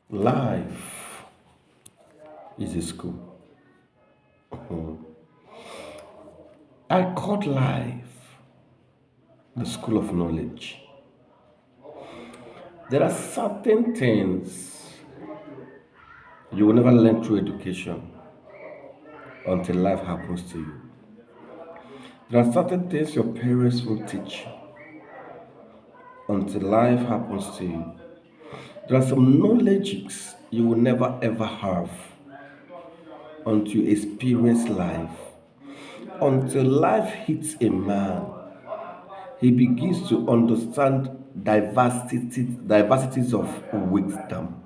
Life is a school. I called life the school of knowledge. There are certain things you will never learn through education until life happens to you. There are certain things your parents will teach until life happens to you. There are some knowledges you will never ever have until you experience life. Until life hits a man, he begins to understand diversities of wisdom.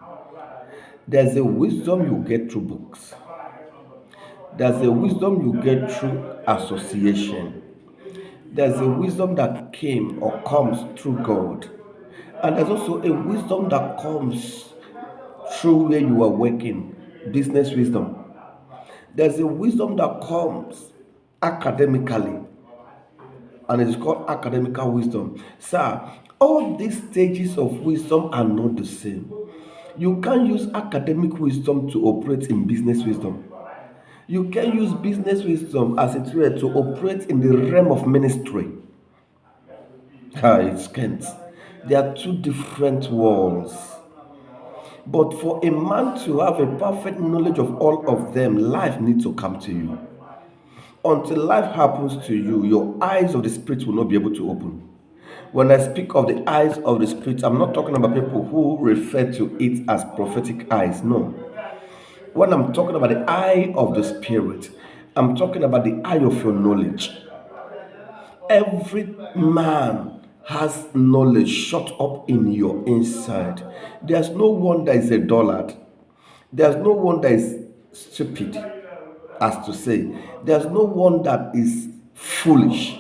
There's a wisdom you get through books. There's a wisdom you get through association. There's a wisdom that came or comes through God. And there's also a wisdom that comes through where you are working, business wisdom. There's a wisdom that comes academically, and it's called academical wisdom. Sir, all these stages of wisdom are not the same. You can't use academic wisdom to operate in business wisdom. You can use business wisdom as it were to operate in the realm of ministry. It can't. They are two different worlds. But for a man to have a perfect knowledge of all of them, life needs to come to you. Until life happens to you, your eyes of the spirit will not be able to open. When I speak of the eyes of the spirit, I'm not talking about people who refer to it as prophetic eyes. No. When I'm talking about the eye of the spirit, I'm talking about the eye of your knowledge. Every man has knowledge shut up in your inside. There's no one that is a dullard. There's no one that is stupid, as to say. There's no one that is foolish,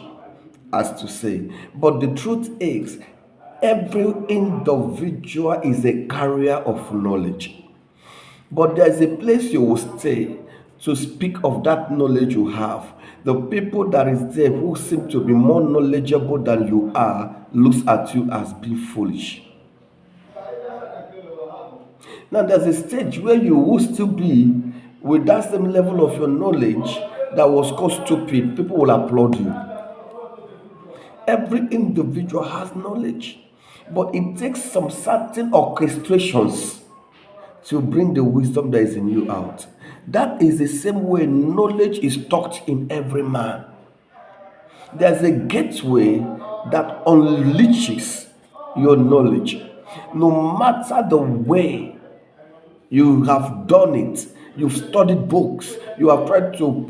as to say. But the truth is, every individual is a carrier of knowledge. But there's a place you will stay to speak of that knowledge you have. The people that is there who seem to be more knowledgeable than you are looks at you as being foolish. Now there's a stage where you will still be with that same level of your knowledge that was called stupid. People will applaud you. Every individual has knowledge, but it takes some certain orchestrations to bring the wisdom that is in you out. That is the same way knowledge is tucked in every man. There's a gateway that unleashes your knowledge. No matter the way you have done it, you've studied books, you have tried to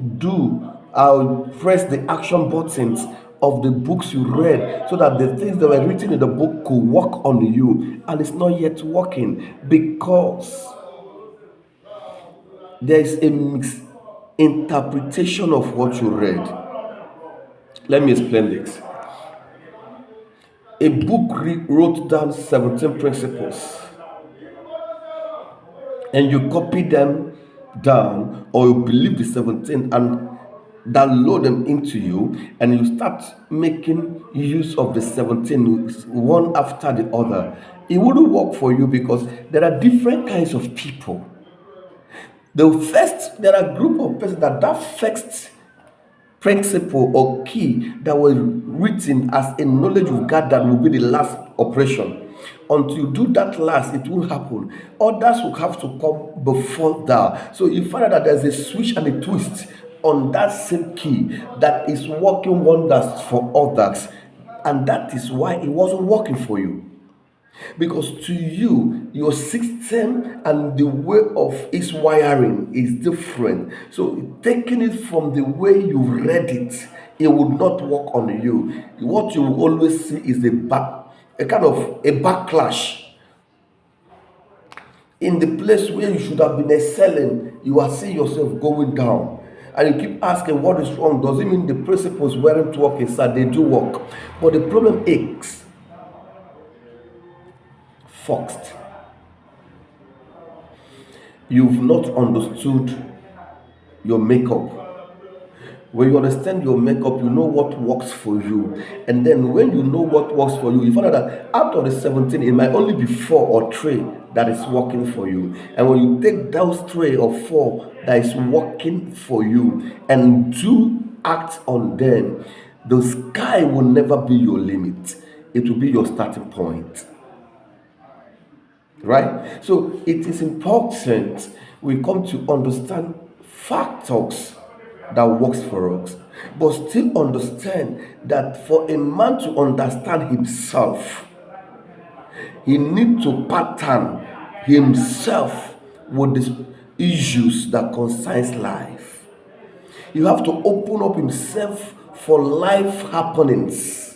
press the action buttons of the books you read so that the things that were written in the book could work on you, and it's not yet working because there is a misinterpretation of what you read. Let me explain this. A book wrote down 17 principles, and you copy them down, or you believe the 17 and download them into you, and you start making use of the 17 one after the other. It wouldn't work for you because there are different kinds of people. There are a group of persons that first principle or key that was written as a knowledge of God that will be the last operation. Until you do that last, it won't happen. Others will have to come before that. So you find out that there's a switch and a twist on that same key that is working wonders for others, and that is why it wasn't working for you. Because to you, your system and the way of its wiring is different. So taking it from the way you read it, it would not work on you. What you will always see is a kind of a backlash. In the place where you should have been excelling, you are seeing yourself going down. And you keep asking what is wrong. Does it mean the principles weren't working? Sir, they do work. But the problem is first, you've not understood your makeup. When you understand your makeup, you know what works for you. And then when you know what works for you, you find out that out of the 17, it might only be 4 or 3 that is working for you. And when you take those 3 or 4 that is working for you and do act on them, the sky will never be your limit. It will be your starting point. Right? So it is important we come to understand factors that works for us, but still understand that for a man to understand himself, he needs to pattern himself with the issues that concerns life. You have to open up himself for life happenings,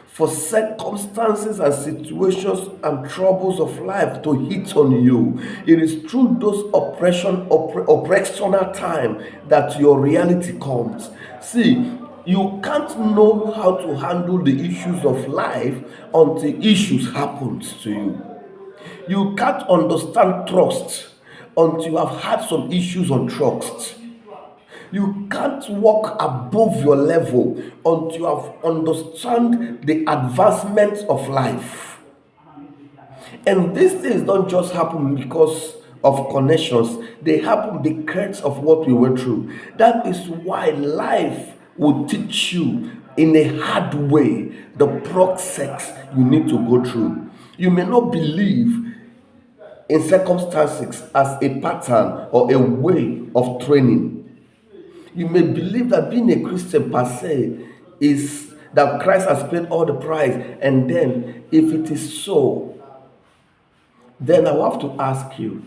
for circumstances and situations and troubles of life to hit on you. It is through those oppressional time that your reality comes. See, you can't know how to handle the issues of life until issues happens to you. You can't understand trust until you have had some issues on trust. You can't walk above your level until you have understand the advancement of life. And these things don't just happen because of connections, they happen because of what we went through. That is why life will teach you in a hard way the process you need to go through. You may not believe in circumstances as a pattern or a way of training. You may believe that being a Christian per se is that Christ has paid all the price, and then if it is so, then I will have to ask you,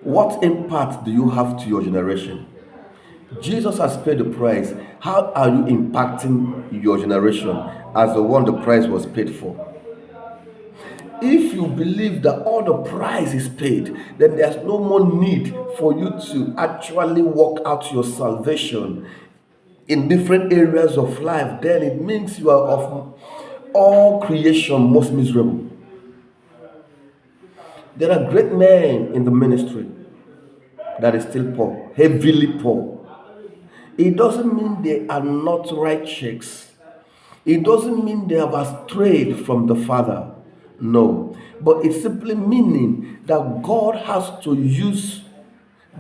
what impact do you have to your generation? Jesus has paid the price. How are you impacting your generation as the one the price was paid for? If you believe that all the price is paid, then there's no more need for you to actually work out your salvation in different areas of life. Then it means you are of all creation most miserable. There are great men in the ministry that is still poor, heavily poor. It doesn't mean they are not righteous. It doesn't mean they have strayed from the Father. No. But it's simply meaning that God has to use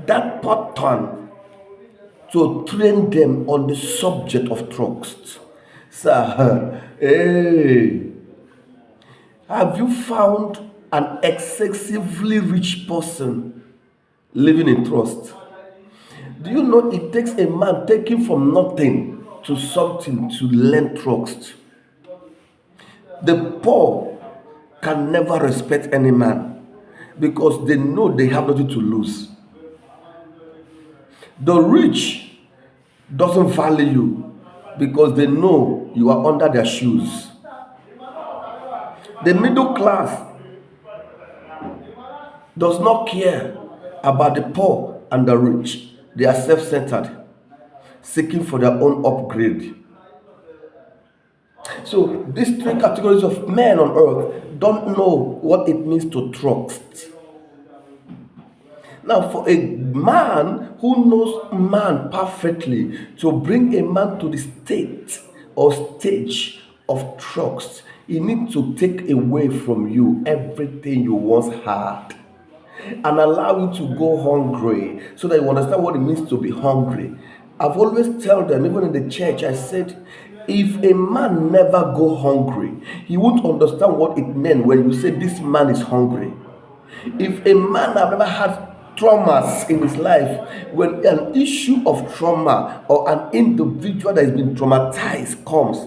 that pattern to train them on the subject of trust. So, hey, have you found an excessively rich person living in trust? Do you know it takes a man taking from nothing to something to learn trust? The poor can never respect any man because they know they have nothing to lose. The rich doesn't value you because they know you are under their shoes. The middle class does not care about the poor and the rich. They are self-centered, seeking for their own upgrade. So these 3 categories of men on earth don't know what it means to trust. Now, for a man who knows man perfectly, to bring a man to the state or stage of trust, he needs to take away from you everything you once had and allow you to go hungry so that you understand what it means to be hungry. I've always tell them, even in the church, I said, if a man never go hungry, he won't understand what it meant when you say this man is hungry. If a man have never had traumas in his life, when an issue of trauma or an individual that has been traumatized comes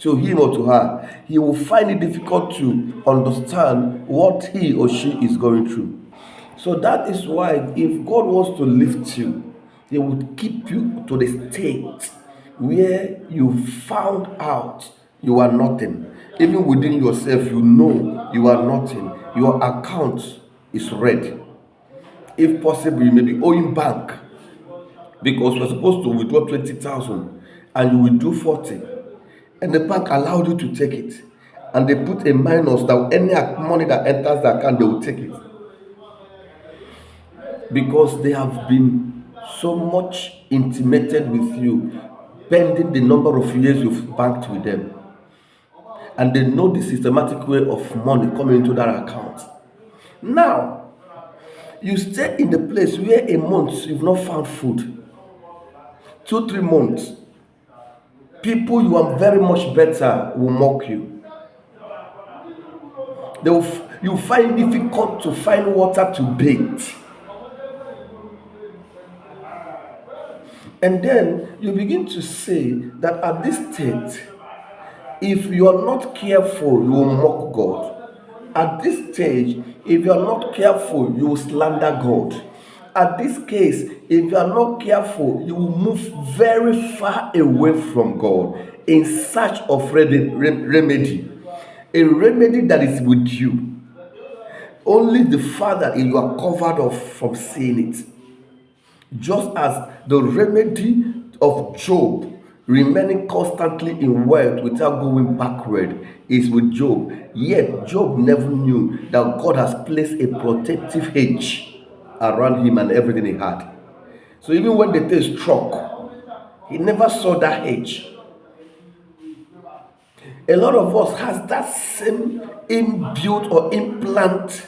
to him or to her, he will find it difficult to understand what he or she is going through. So that is why if God wants to lift you, he would keep you to the state where you found out you are nothing. Even within yourself, you know you are nothing. Your account is red. If possible, you may be owing bank because you're supposed to withdraw 20,000 and you withdraw 40, and the bank allowed you to take it, and they put a minus that any money that enters the account, they will take it because they have been so much intimated with you, pending the number of years you've banked with them. And they know the systematic way of money coming into that account. Now, you stay in the place where a month you've not found food, 2-3 months. People you are very much better will mock you. You find it difficult to find water to bathe. And then you begin to say that at this state, if you are not careful, you will mock God. At this stage, if you are not careful, you will slander God. At this case, if you are not careful, you will move very far away from God in search of remedy. A remedy that is with you. Only the Father, if you are covered off from seeing it. Just as the remedy of Job remaining constantly in wealth without going backward is with Job. Yet Job never knew that God has placed a protective hedge around him and everything he had. So even when the day struck, he never saw that hedge. A lot of us has that same inbuilt or implant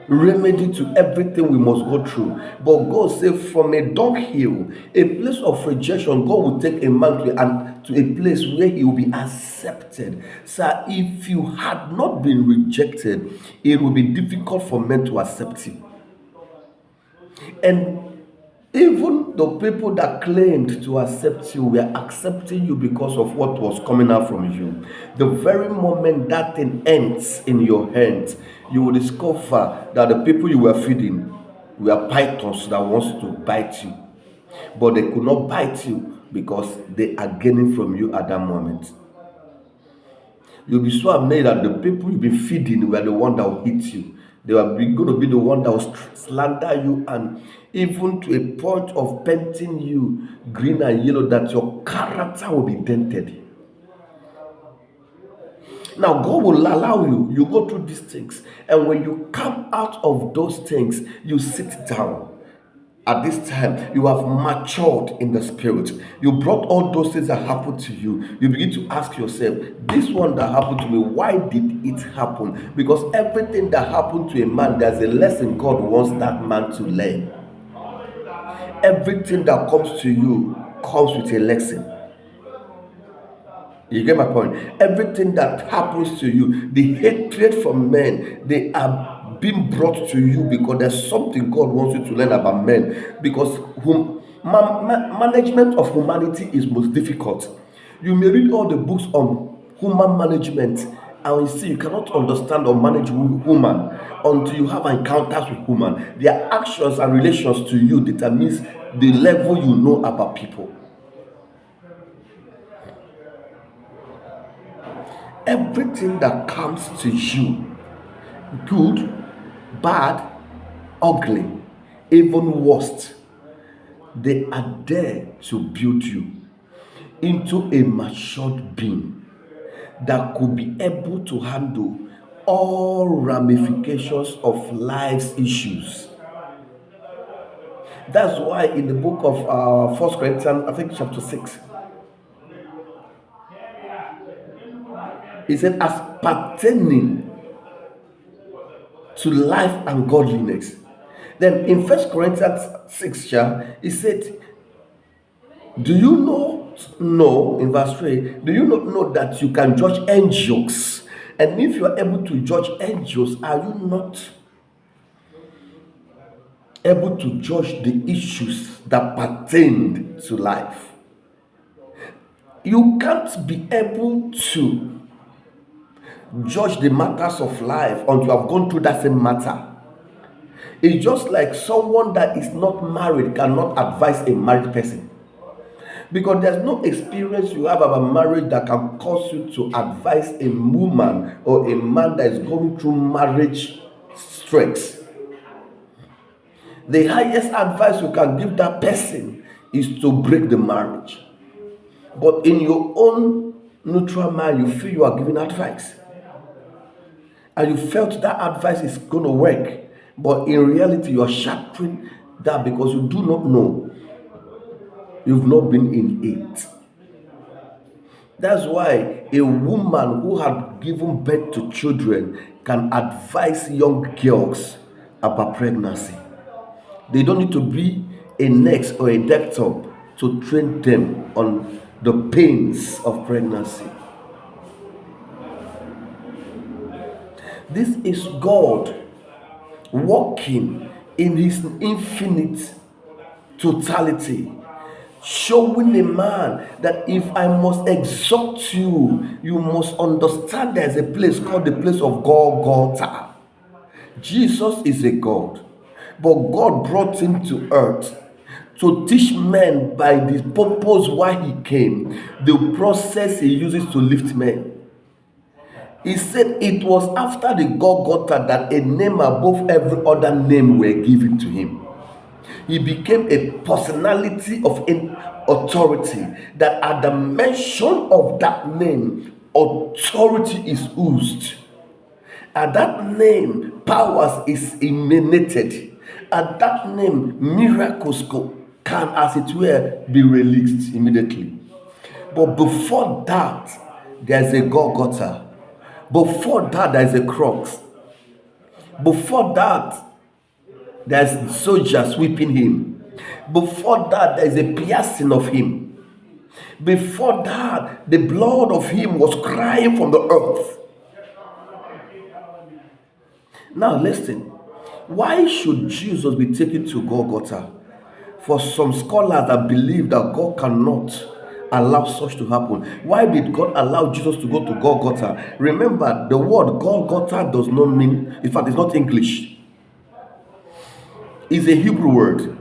remedy to everything we must go through. But God said, from a dunghill, a place of rejection, God will take a man to a place where he will be accepted. So if you had not been rejected, it will be difficult for men to accept you. And even the people that claimed to accept you were accepting you because of what was coming out from you. The very moment that thing ends in your hands, you will discover that the people you were feeding were pythons that wants to bite you. But they could not bite you because they are gaining from you at that moment. You'll be so amazed that the people you've been feeding were the one that will hit you. They are going to be the one that will slander you, and even to a point of painting you green and yellow, that your character will be dented. Now, God will allow you go through these things, and when you come out of those things, you sit down. At this time, you have matured in the spirit. You brought all those things that happened to you. You begin to ask yourself, this one that happened to me, why did it happen? Because everything that happened to a man, there's a lesson God wants that man to learn. Everything that comes to you comes with a lesson. You get my point? Everything that happens to you, the hatred from men, they are being brought to you because there's something God wants you to learn about men. Because management of humanity is most difficult. You may read all the books on human management, and you see you cannot understand or manage human until you have encounters with human. Their actions and relations to you determines the level you know about people. Everything that comes to you, good, bad, ugly, even worst, they are there to build you into a matured being that could be able to handle all ramifications of life's issues. That's why in the book of 1 Corinthians, I think chapter 6, he said, as pertaining to life and godliness. Then in 1 Corinthians 6, he said, do you not know, in verse 3, do you not know that you can judge angels? And if you are able to judge angels, are you not able to judge the issues that pertain to life? You can't be able to judge the matters of life until you have gone through that same matter. It's just like someone that is not married cannot advise a married person, because there's no experience you have about marriage that can cause you to advise a woman or a man that is going through marriage stress. The highest advice you can give that person is to break the marriage. But in your own neutral mind, you feel you are giving advice, and you felt that advice is going to work, but in reality you are shattering That because you do not know, you've not been in it. That's why a woman who had given birth to children can advise young girls about pregnancy. They don't need to be a nurse or a doctor to train them on the pains of pregnancy. This is God walking in his infinite totality, showing a man that if I must exhort you, you must understand there's a place called the place of Golgotha. Jesus is a God, but God brought him to earth to teach men by the purpose why he came, the process he uses to lift men. He said it was after the Golgotha that a name above every other name were given to him. He became a personality of authority, that at the mention of that name, authority is oozed. At that name, powers is emanated. At that name, miracles can, as it were, be released immediately. But before that, there's a Golgotha. Before that, there's a cross. Before that, there's soldiers whipping him. Before that, there's a piercing of him. Before that, the blood of him was crying from the earth. Now listen, why should Jesus be taken to Golgotha? For some scholars that believe that God cannot allow such to happen. Why did God allow Jesus to go to Golgotha? Remember, the word Golgotha does not mean, in fact, it's not English. It's a Hebrew word.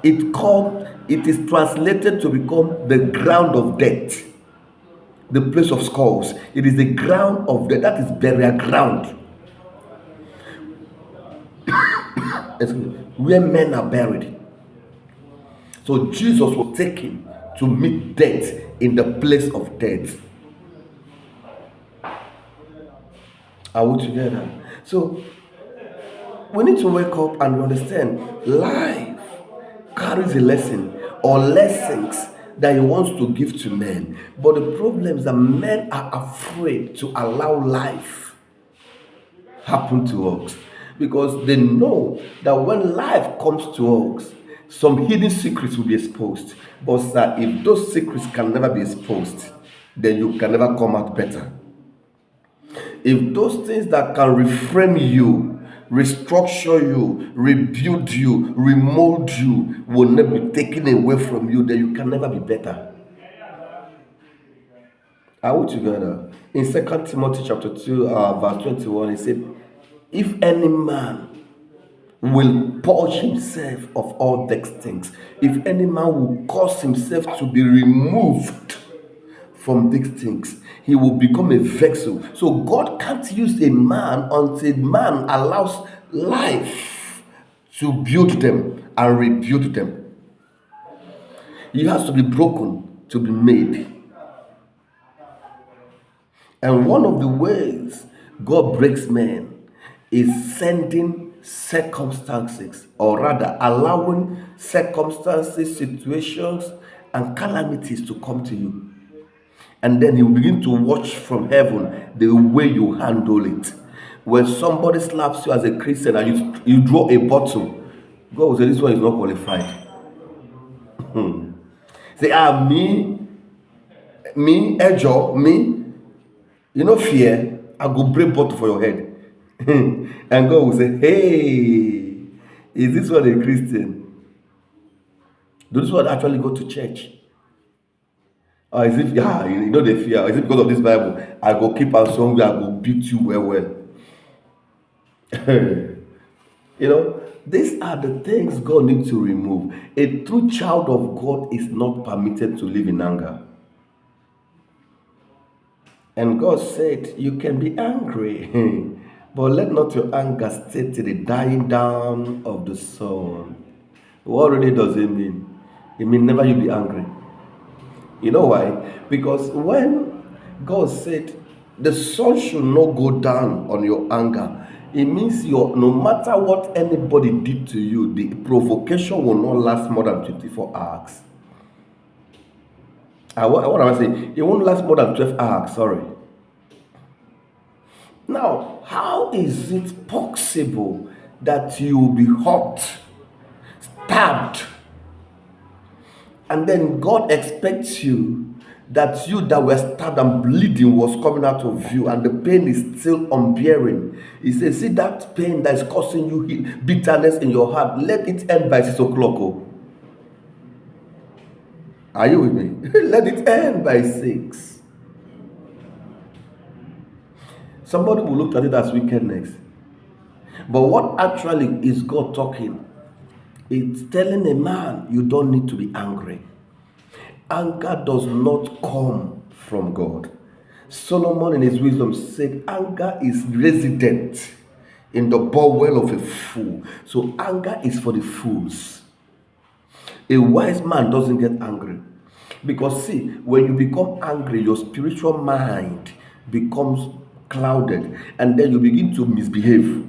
It is translated to become the ground of death, the place of skulls. It is the ground of death. That is burial ground, where men are buried. So Jesus was taken to meet death in the place of death. Are we together? So we need to wake up and understand life carries a lesson or lessons that he wants to give to men. But the problem is that men are afraid to allow life happen to us, because they know that when life comes to us, some hidden secrets will be exposed. But sir, if those secrets can never be exposed, then you can never come out better. If those things that can reframe you, restructure you, rebuild you, remold you will never be taken away from you, then you can never be better. Are we together? In 2 Timothy chapter 2, verse 21, it said, if any man will purge himself of all these things, if any man will cause himself to be removed from these things, he will become a vessel. So God can't use a man until man allows life to build them and rebuild them. He has to be broken to be made. And one of the ways God breaks men is sending circumstances, or rather allowing circumstances, situations, and calamities to come to you. And then he will begin to watch from heaven the way you handle it. When somebody slaps you as a Christian and you draw a bottle, God will say, this one is not qualified. Say, me, Ejo, me, you know, fear, I go break bottle for your head. And God will say, hey, is this one a Christian? Does this one actually go to church? Or is it, you know the fear? Is it because of this Bible? I go keep on somewhere, I go beat you well. You know, these are the things God needs to remove. A true child of God is not permitted to live in anger. And God said, you can be angry, but let not your anger stay to the dying down of the sun. What really does it mean? It means never you be angry. You know why? Because when God said the sun should not go down on your anger, It means no matter what anybody did to you, the provocation will not last more than 24 hours. What am I saying? It won't last more than 12 hours, sorry. Now, how is it possible that you will be hot, stabbed, and then God expects you that you that were stabbed and bleeding was coming out of you, and the pain is still unbearing? He says, see that pain that is causing you bitterness in your heart, let it end by 6 o'clock. Oh. Are you with me? Let it end by 6. Somebody will look at it as wickedness. But what actually is God talking? It's telling a man, you don't need to be angry. Anger does not come from God. Solomon in his wisdom said, anger is resident in the bowel of a fool. So anger is for the fools. A wise man doesn't get angry. Because see, when you become angry, your spiritual mind becomes clouded, and then you begin to misbehave.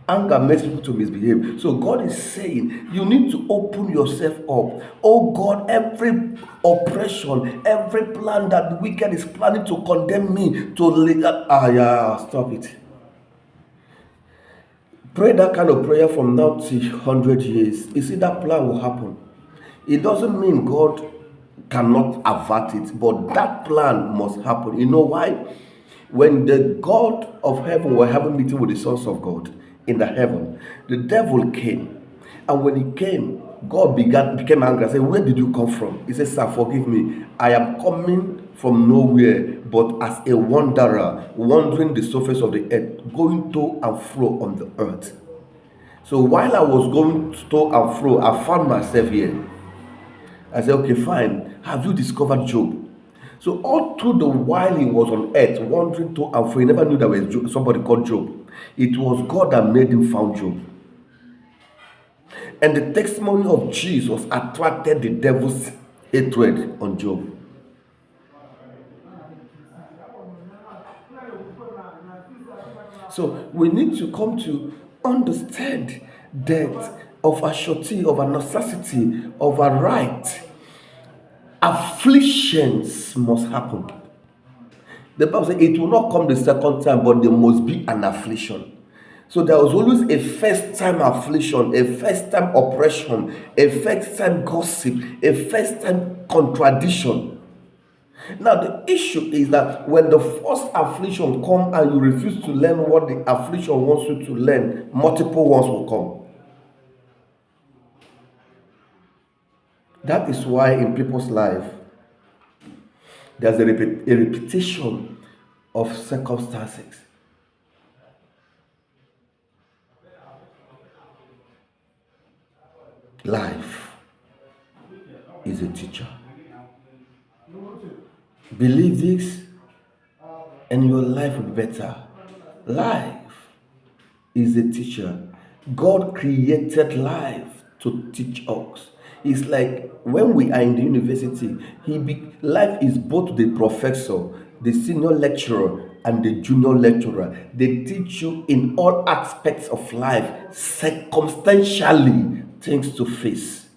Anger makes people to misbehave. So God is saying, you need to open yourself up. Oh God, every oppression, every plan that the wicked is planning to condemn me to stop it. Pray that kind of prayer from now to 100 years. You see, that plan will happen. It doesn't mean God cannot avert it, but that plan must happen. You know why? When the God of heaven were having meeting with the sons of God in the heaven, the devil came, and when he came, God became angry and said, where did you come from? He said, sir, forgive me. I am coming from nowhere, but as a wanderer, wandering the surface of the earth, going to and fro on the earth. So while I was going to and fro, I found myself here. I said, okay, fine. Have you discovered Job? So all through the while he was on earth, wandering to and fro, he never knew there was somebody called Job. It was God that made him found Job. And the testimony of Jesus attracted the devil's hatred on Job. So we need to come to understand that of a surety, of a necessity, of a right, afflictions must happen. The Bible says it will not come the second time, but there must be an affliction. So there was always a first time affliction, a first time oppression, a first time gossip, a first time contradiction. Now the issue is that when the first affliction comes and you refuse to learn what the affliction wants you to learn, multiple ones will come. That is why in people's life, there's a repetition of circumstances. Life is a teacher. Believe this, and your life will be better. Life is a teacher. God created life to teach us. It's like when we are in the university, life is both the professor, the senior lecturer, and the junior lecturer. They teach you in all aspects of life, circumstantially, things to face.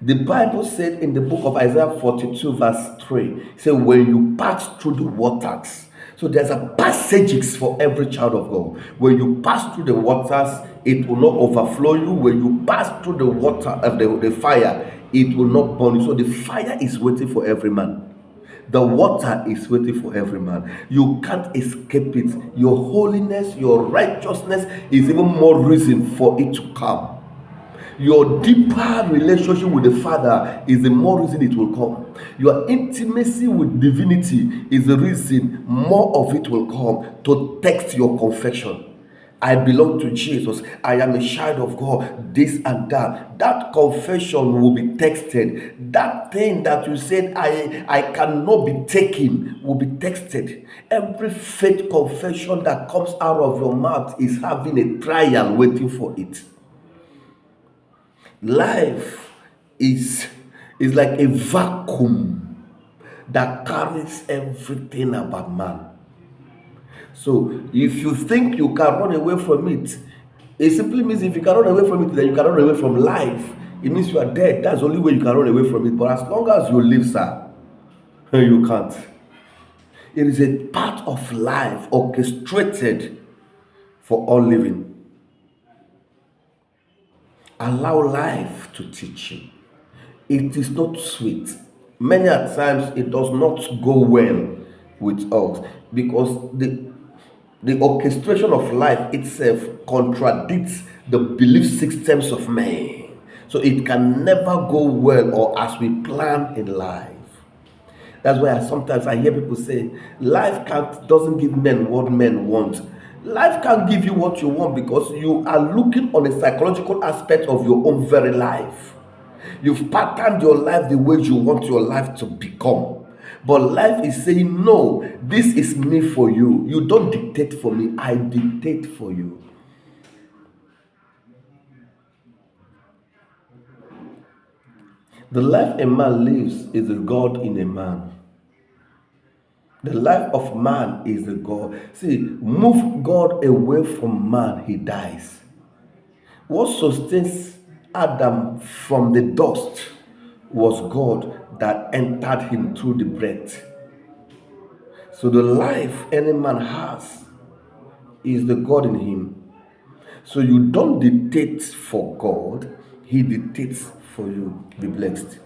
The Bible said in the book of Isaiah 42 verse 3, it said, when you pass through the waters. So there's a passages for every child of God. When you pass through the waters, it will not overflow you. When you pass through the water of the fire, it will not burn you. So the fire is waiting for every man. The water is waiting for every man. You can't escape it. Your holiness, your righteousness is even more reason for it to come. Your deeper relationship with the Father is the more reason it will come. Your intimacy with divinity is the reason more of it will come to text your confession. I belong to Jesus. I am a child of God. This and that. That confession will be texted. That thing that you said I cannot be taken will be texted. Every faith confession that comes out of your mouth is having a trial waiting for it. Life is like a vacuum that carries everything about man. So if you think you can run away from it, it simply means if you can run away from it, then you can run away from life. It means you are dead. That's the only way you can run away from it. But as long as you live, sir, you can't. It is a part of life orchestrated for all living. Allow life to teach you. It is not sweet. Many a times it does not go well with us because the orchestration of life itself contradicts the belief systems of man. So it can never go well or as we plan in life. That's why sometimes I hear people say, life can't doesn't give men what men want. Life can't give you what you want because you are looking on a psychological aspect of your own very life. You've patterned your life the way you want your life to become. But life is saying, no, this is me for you. You don't dictate for me, I dictate for you. The life a man lives is the God in a man. The life of man is the God. See, move God away from man, he dies. What sustains Adam from the dust was God that entered him through the breath. So the life any man has is the God in him. So you don't dictate for God, he dictates for you. Be blessed.